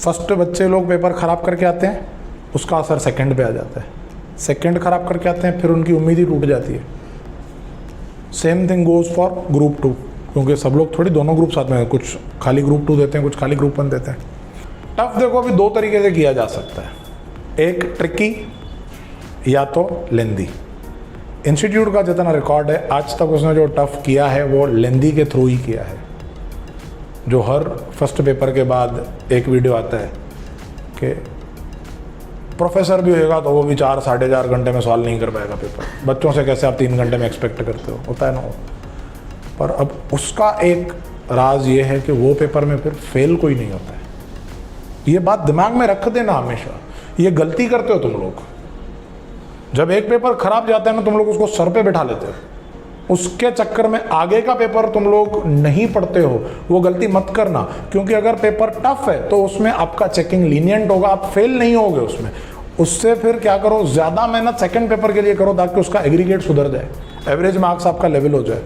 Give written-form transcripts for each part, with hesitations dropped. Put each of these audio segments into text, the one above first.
First बच्चे लोग paper ख़राब करके आते हैं, उसका असर सेकंड पे आ जाता है। सेकंड ख़राब करके आते हैं, फिर उनकी उम्मीद ही टूट जाती है। Same thing goes for group 2, क्योंकि सब लोग थोड़ी दोनों ग्रुप साथ में, कुछ खाली ग्रुप 2 देते हैं, कुछ खाली ग्रुप 1 देते हैं। टफ देखो अभी 2 तरीके से किया जा सकता है, एक ट्रिकी या तो लेंदी। इंस्टीट्यूट का जितना रिकॉर्ड है आज तक उसने जो टफ किया है वो लेंदी के थ्रू ही किया है। जो हर फर्स्ट पेपर के बाद एक वीडियो आता है कि प्रोफेसर भी होगा तो वो भी 4 साढ़े 4 घंटे में सॉल्व नहीं कर पाएगा पेपर, बच्चों से कैसे आप 3 घंटे में एक्सपेक्ट करते हो, होता है ना वो। पर अब उसका एक राज ये है कि वो पेपर में फिर फेल कोई नहीं होता है। ये बात दिमाग में रख देना हमेशा। ये गलती करते हो तुम लोग, जब एक पेपर खराब जाता है ना तुम लोग उसको सर पे बिठा लेते हो, उसके चक्कर में आगे का पेपर तुम लोग नहीं पढ़ते हो। वो गलती मत करना, क्योंकि अगर पेपर टफ है तो उसमें आपका चेकिंग लीनियंट होगा, आप फेल नहीं होगे उसमें। उससे फिर क्या करो, ज़्यादा मेहनत सेकंड पेपर के लिए करो ताकि उसका एग्रीगेट सुधर जाए, एवरेज मार्क्स आपका लेवल हो जाए।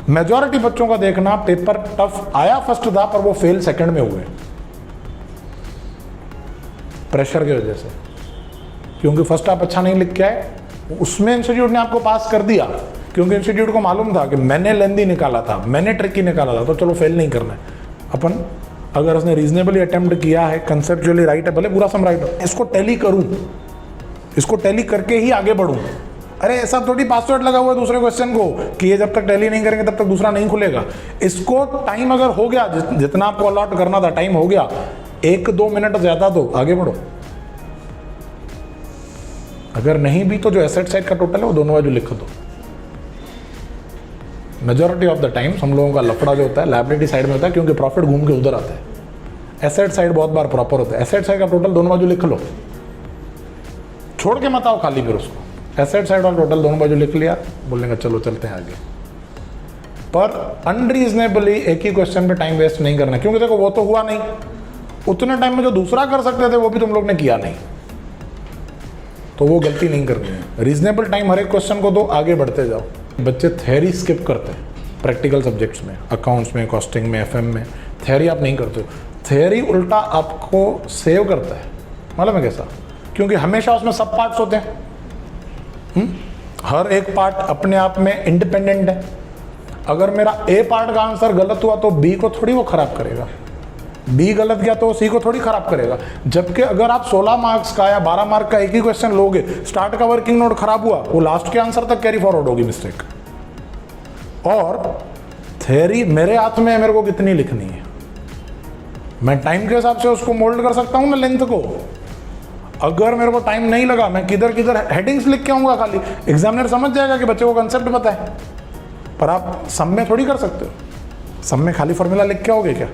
मेजॉरिटी बच्चों का देखना पेपर टफ आया फर्स्ट था पर वो फेल सेकंड में हुए, प्रेशर की वजह से। क्योंकि फर्स्ट आप अच्छा नहीं लिख के आए, उसमें इंस्टीट्यूट ने आपको पास कर दिया, क्योंकि इंस्टीट्यूट को मालूम था कि मैंने लेंदी निकाला था, मैंने ट्रिकी निकाला था, तो चलो फेल नहीं करना है। अपन अगर उसने रीजनेबली अटेम्प्ट किया है, कंसेप्चुअली राइट है, भले पूरा सम राइट हो, इसको टैली करूं, इसको टैली करके ही आगे बढ़ूं। अरे ऐसा थोड़ी पासवर्ड लगा हुआ है दूसरे क्वेश्चन को कि ये जब तक टैली नहीं करेंगे तब तक दूसरा नहीं खुलेगा। इसको टाइम अगर हो गया, जितना आपको अलॉट करना था टाइम हो गया, 1-2 मिनट ज्यादा दो, आगे बढ़ो। अगर नहीं भी तो जो एसेट साइड का टोटल है वो दोनों बाजू लिख दो। मेजॉरिटी ऑफ द टाइम्स हम लोगों का लफड़ा जो होता है लायबिलिटी साइड में होता है, क्योंकि प्रॉफिट घूम के उधर आता है। एसेट साइड बहुत बार प्रॉपर होता है। एसेट साइड का टोटल दोनों बाजू लिख लो, छोड़ के मत आओ खाली फिर उसको। एसेट साइड और टोटल दोनों बाजू लिख लिया, बोलेंगे चलो चलते हैं आगे। पर अनरीजनेबली एक ही क्वेश्चन पे टाइम वेस्ट नहीं करना, क्योंकि देखो वो तो हुआ नहीं, उतने टाइम में जो दूसरा कर सकते थे वो भी तुम लोग ने किया नहीं, तो वो गलती नहीं करनी है। रीजनेबल टाइम हर एक क्वेश्चन को दो, आगे बढ़ते जाओ। बच्चे थ्योरी स्किप करते हैं प्रैक्टिकल सब्जेक्ट्स में, अकाउंट्स में, कॉस्टिंग में, एफएम में। थ्योरी आप नहीं करते हो, थ्योरी उल्टा आपको सेव करता है। मालूम है कैसा? क्योंकि हमेशा उसमें सब पार्ट्स होते हैं। हर एक पार्ट अपने आप में इंडिपेंडेंट है। अगर मेरा ए पार्ट का आंसर गलत हुआ तो बी को थोड़ी वो खराब करेगा, बी गलत गया तो सी को थोड़ी खराब करेगा। जबकि अगर आप 16 मार्क्स का या 12 मार्क का एक ही क्वेश्चन लोगे, स्टार्ट का वर्किंग नोट खराब हुआ, वो लास्ट के आंसर तक कैरी फॉरवर्ड होगी मिस्टेक। और थ्योरी मेरे हाथ में है, मेरे को कितनी लिखनी है, मैं टाइम के हिसाब से उसको मोल्ड कर सकता हूं ना लेंथ को। अगर मेरे को टाइम नहीं लगा, मैं किधर किधर हेडिंग्स लिख के आऊंगा खाली, एग्जामिनर समझ जाएगा कि बच्चे को कंसेप्ट पता है। पर आप सब में थोड़ी कर सकते हो, सब में खाली फॉर्मूला लिख के आओगे क्या?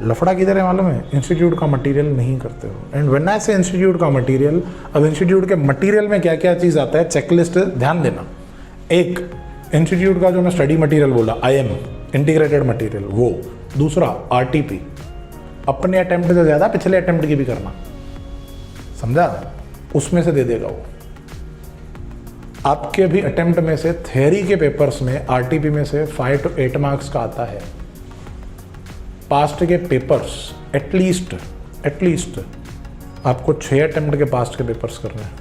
लफड़ा किधर है मालूम है? इंस्टीट्यूट का मटेरियल नहीं करते हो। एंड व्हेन आई से इंस्टीट्यूट का मटेरियल, अब इंस्टीट्यूट के मटेरियल में क्या क्या चीज़ आता है, चेकलिस्ट ध्यान देना। एक, इंस्टीट्यूट का जो मैं स्टडी मटेरियल बोला, IM इंटीग्रेटेड मटेरियल, वो। दूसरा RTP, अपने अटेम्प्ट से ज़्यादा पिछले अटेम्प्ट की भी करना, समझा? उसमें से दे देगा वो। आपके भी अटेम्प्ट में से थ्योरी के पेपर्स में RTP में से 5 to 8 मार्क्स का आता है। पास्ट के पेपर्स एटलीस्ट आपको 6 अटेम्प्ट के पास्ट के पेपर्स करने हैं।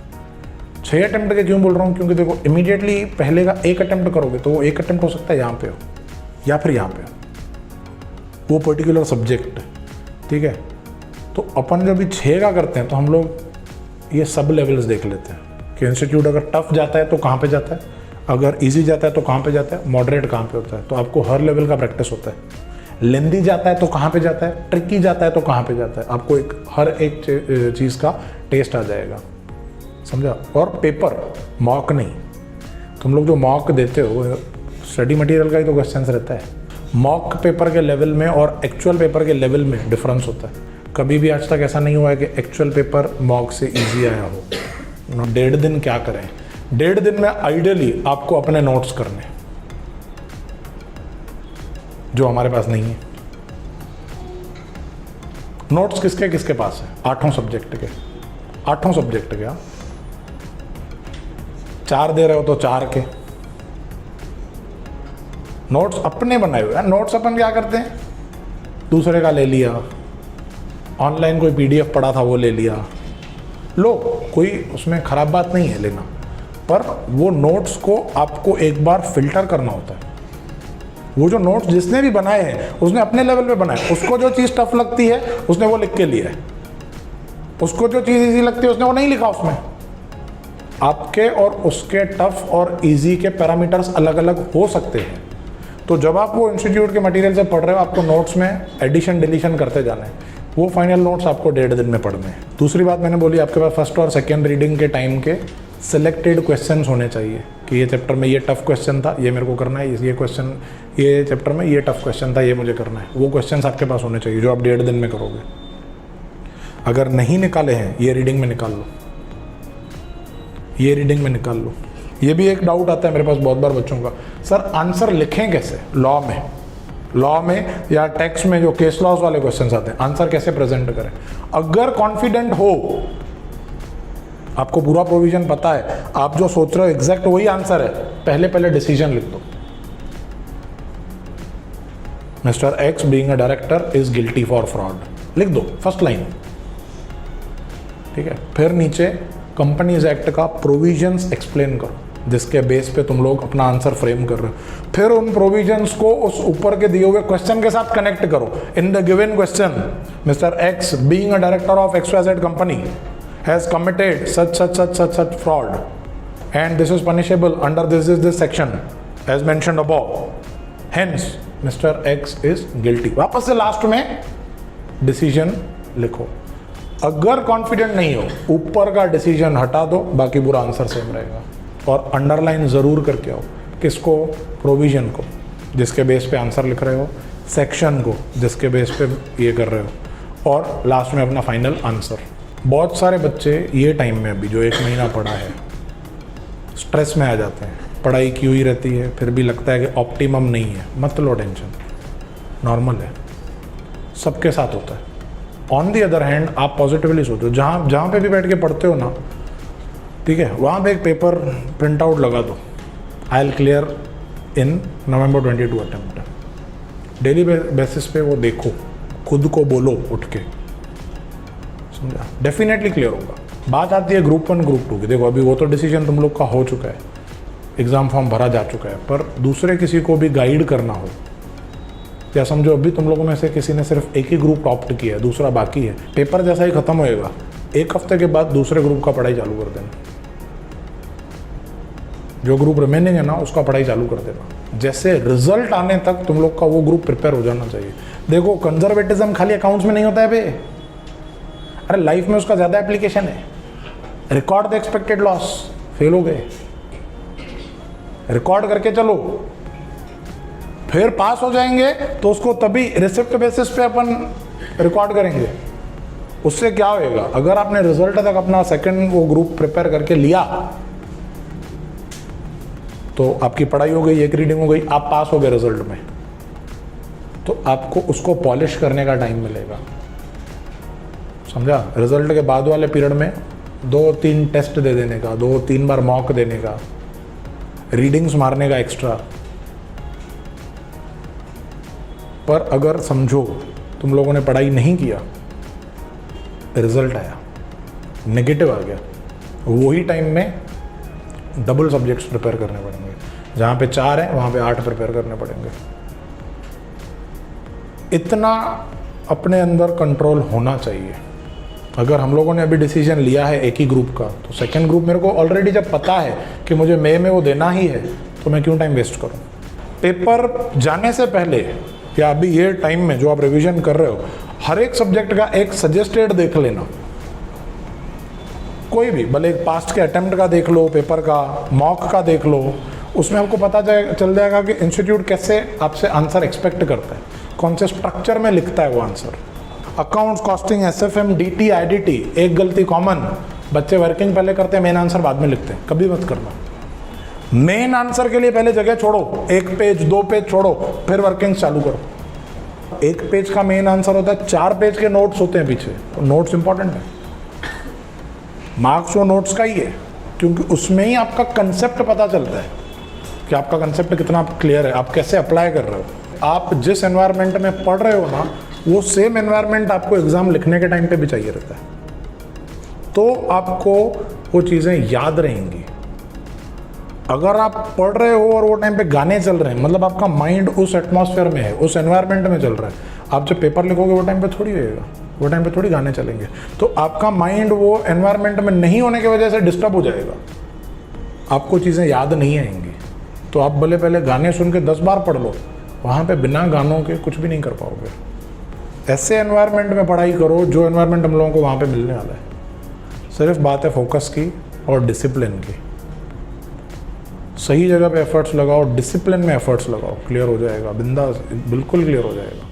6 अटेम्प्ट के क्यों बोल रहा हूँ? क्योंकि देखो इमीडिएटली पहले का 1 अटेम्प्ट करोगे तो वो 1 अटेम्प्ट हो सकता है यहाँ पे हो या फिर यहाँ पे हो, वो पर्टिकुलर सब्जेक्ट, ठीक है? तो अपन जब भी 6 का करते हैं तो हम लोग ये सब लेवल्स देख लेते हैं कि इंस्टीट्यूट अगर टफ जाता है तो कहाँ पे जाता है, अगर ईजी जाता है तो कहाँ पे जाता है, मॉडरेट कहाँ पे होता है। तो आपको हर लेवल का प्रैक्टिस होता है। लेंदी जाता है तो कहाँ पे जाता है, ट्रिकी जाता है तो कहाँ पे जाता है, आपको हर एक चीज़ का टेस्ट आ जाएगा, समझा? और पेपर मॉक नहीं, तुम लोग जो मॉक देते हो स्टडी मटेरियल का ही तो क्वेश्चन रहता है। मॉक पेपर के लेवल में और एक्चुअल पेपर के लेवल में डिफरेंस होता है। कभी भी आज तक ऐसा नहीं हुआ है कि एक्चुअल पेपर मॉक से ईजी आया हो। 1.5 दिन क्या करें? 1.5 दिन में आइडियली आपको अपने नोट्स करने, जो हमारे पास नहीं है। नोट्स किसके किसके पास है? 8 सब्जेक्ट के, 8 सब्जेक्ट के। 4 दे रहे हो तो 4 के नोट्स अपने बनाए हुए हैं। नोट्स अपन क्या करते हैं, दूसरे का ले लिया, ऑनलाइन कोई PDF पढ़ा था वो ले लिया, लो, कोई उसमें ख़राब बात नहीं है लेना, पर वो नोट्स को आपको एक बार फिल्टर करना होता है। वो जो नोट्स जिसने भी बनाए हैं उसने अपने लेवल पे बनाए, उसको जो चीज़ टफ लगती है उसने वो लिख के लिया है, उसको जो चीज़ इजी लगती है उसने वो नहीं लिखा उसमें। आपके और उसके टफ और इजी के पैरामीटर्स अलग अलग हो सकते हैं। तो जब आप वो इंस्टीट्यूट के मटेरियल से पढ़ रहे हो, आपको नोट्स में एडिशन डिलीशन करते जाना है। वो फाइनल नोट्स आपको 1.5 दिन में पढ़ने हैं। दूसरी बात मैंने बोली, आपके पास फर्स्ट और सेकेंड रीडिंग के टाइम के सिलेक्टेड क्वेश्चंस होने चाहिए कि ये चैप्टर में ये टफ क्वेश्चन था, ये मेरे को करना है, ये क्वेश्चन, ये चैप्टर में ये टफ क्वेश्चन था, ये मुझे करना है। वो क्वेश्चंस आपके पास होने चाहिए जो आप 1.5 दिन में करोगे। अगर नहीं निकाले हैं, ये रीडिंग में निकाल लो, ये रीडिंग में निकाल लो। ये भी एक डाउट आता है मेरे पास बहुत बार बच्चों का, सर आंसर लिखें कैसे? लॉ में या टेक्स्ट में जो केस लॉज वाले क्वेश्चंस आते हैं, आंसर कैसे प्रेजेंट करें? अगर कॉन्फिडेंट हो, आपको पूरा प्रोविजन पता है, आप जो सोच रहे हो एग्जैक्ट वही आंसर है, पहले डिसीजन लिख दो। Mister x being a director is guilty for fraud, लिख दो फर्स्ट लाइन, ठीक है। फिर नीचे कंपनीज एक्ट का प्रोविजंस एक्सप्लेन करो, जिसके बेस पे तुम लोग अपना आंसर फ्रेम कर रहे हो। फिर उन प्रोविजंस को उस ऊपर के दिए हुए क्वेश्चन के साथ कनेक्ट करो। In the given question, mister x being a director of XYZ company has committed such fraud and this is punishable under this section as mentioned above, hence Mr. X is guilty। वापस से last में decision लिखो। अगर confident नहीं हो, ऊपर का decision हटा दो, बाकी पूरा आंसर सेम रहेगा। और अंडरलाइन ज़रूर करके आओ, किसको? प्रोविजन को जिसके बेस पे आंसर लिख रहे हो, सेक्शन को जिसके बेस पे ये कर रहे हो, और लास्ट में अपना फाइनल आंसर। बहुत सारे बच्चे ये टाइम में अभी जो 1 महीना पढ़ा है, स्ट्रेस में आ जाते हैं, पढ़ाई की हुई रहती है, फिर भी लगता है कि ऑप्टिमम नहीं है। मत लो टेंशन, नॉर्मल है, सबके साथ होता है। ऑन दी अदर हैंड आप पॉजिटिवली सोचो, जहाँ पे भी बैठ के पढ़ते हो ना, ठीक है, वहाँ पे एक पेपर प्रिंट आउट लगा दो, I will clear in November 22 attempt. Daily basis पे वो देखो, खुद को बोलो उठ के, समझा? डेफिनेटली क्लियर होगा। बात आती है ग्रुप 1 ग्रुप 2 की। देखो अभी वो तो डिसीजन तुम लोग का हो चुका है, एग्ज़ाम फॉर्म भरा जा चुका है, पर दूसरे किसी को भी गाइड करना हो, या समझो अभी तुम लोगों में से किसी ने सिर्फ एक ही ग्रुप ऑप्ट किया है, दूसरा बाकी है, पेपर जैसा ही ख़त्म होएगा, 1 हफ्ते के बाद दूसरे ग्रुप का पढ़ाई चालू कर देना। जो ग्रुप रिमेनिंग है ना, उसका पढ़ाई चालू कर देना। जैसे रिजल्ट आने तक तुम लोग का वो ग्रुप प्रिपेयर हो जाना चाहिए। देखो कंजर्वेटिज्म खाली अकाउंट्स में नहीं होता है बे, अरे लाइफ में उसका ज़्यादा एप्लीकेशन है। Record the expected loss, fail हो गए, रिकॉर्ड करके चलो, फिर पास हो जाएंगे तो उसको तभी रिसिप्ट बेसिस पे अपन रिकॉर्ड करेंगे। उससे क्या होएगा, अगर आपने रिजल्ट तक अपना सेकंड वो ग्रुप प्रिपेयर करके लिया तो आपकी पढ़ाई हो गई, एक रीडिंग हो गई, आप पास हो गए रिजल्ट में, तो आपको उसको पॉलिश करने का टाइम मिलेगा, समझा? रिजल्ट के बाद वाले पीरियड में 2-3 टेस्ट दे देने का, 2-3 बार मॉक देने का, रीडिंग्स मारने का एक्स्ट्रा। पर अगर समझो तुम लोगों ने पढ़ाई नहीं किया, रिजल्ट आया नेगेटिव आ गया, वही टाइम में डबल सब्जेक्ट्स प्रिपेयर करने पड़ेंगे। जहाँ पे 4 हैं वहाँ पे 8 प्रिपेयर करने पड़ेंगे। इतना अपने अंदर कंट्रोल होना चाहिए। अगर हम लोगों ने अभी डिसीजन लिया है एक ही ग्रुप का, तो सेकंड ग्रुप मेरे को ऑलरेडी जब पता है कि मुझे मई में वो देना ही है, तो मैं क्यों टाइम वेस्ट करूँ? पेपर जाने से पहले या अभी ये टाइम में जो आप रिवीजन कर रहे हो, हर एक सब्जेक्ट का एक सजेस्टेड देख लेना। कोई भी, भले एक पास्ट के अटेम्प्ट का देख लो, पेपर का, मॉक का देख लो, उसमें आपको पता चल जाएगा कि इंस्टीट्यूट कैसे आपसे आंसर एक्सपेक्ट करता है, कौन से स्ट्रक्चर में लिखता है वो answer. Accounts, costing, SFM, DT, IDT, एक गलती कॉमन, बच्चे वर्किंग पहले करते हैं, मेन आंसर बाद में लिखते हैं। कभी मत करना। मेन आंसर के लिए पहले जगह छोड़ो, 1 पेज 2 पेज छोड़ो, फिर वर्किंग चालू करो। 1 पेज का मेन आंसर होता है, 4 पेज के नोट्स होते हैं पीछे, तो नोट्स इंपॉर्टेंट है। मार्क्स वो नोट्स का ही है, क्योंकि उसमें ही आपका कंसेप्ट पता चलता है कि आपका कंसेप्ट कितना क्लियर है, आप कैसे अप्लाई कर रहे हो। आप जिस एनवायरनमेंट में पढ़ रहे हो ना, वो सेम एनवायरनमेंट आपको एग्ज़ाम लिखने के टाइम पे भी चाहिए रहता है, तो आपको वो चीज़ें याद रहेंगी। अगर आप पढ़ रहे हो और वो टाइम पे गाने चल रहे हैं, मतलब आपका माइंड उस एटमॉस्फेयर में है, उस एनवायरनमेंट में चल रहा है। आप जब पेपर लिखोगे वो टाइम पे थोड़ी होएगा, वो टाइम पे थोड़ी गाने चलेंगे, तो आपका माइंड वो एनवायरनमेंट में नहीं होने की वजह से डिस्टर्ब हो जाएगा, आपको चीज़ें याद नहीं आएंगी। तो आप भले पहले गाने सुन के 10 बार पढ़ लो, वहाँ पे बिना गानों के कुछ भी नहीं कर पाओगे। ऐसे एनवायरनमेंट में पढ़ाई करो जो एनवायरनमेंट हम लोगों को वहाँ पे मिलने वाला है। सिर्फ बात है फोकस की और डिसिप्लिन की। सही जगह पे एफर्ट्स लगाओ, डिसिप्लिन में एफर्ट्स लगाओ, क्लियर हो जाएगा, बिंदास, बिल्कुल क्लियर हो जाएगा।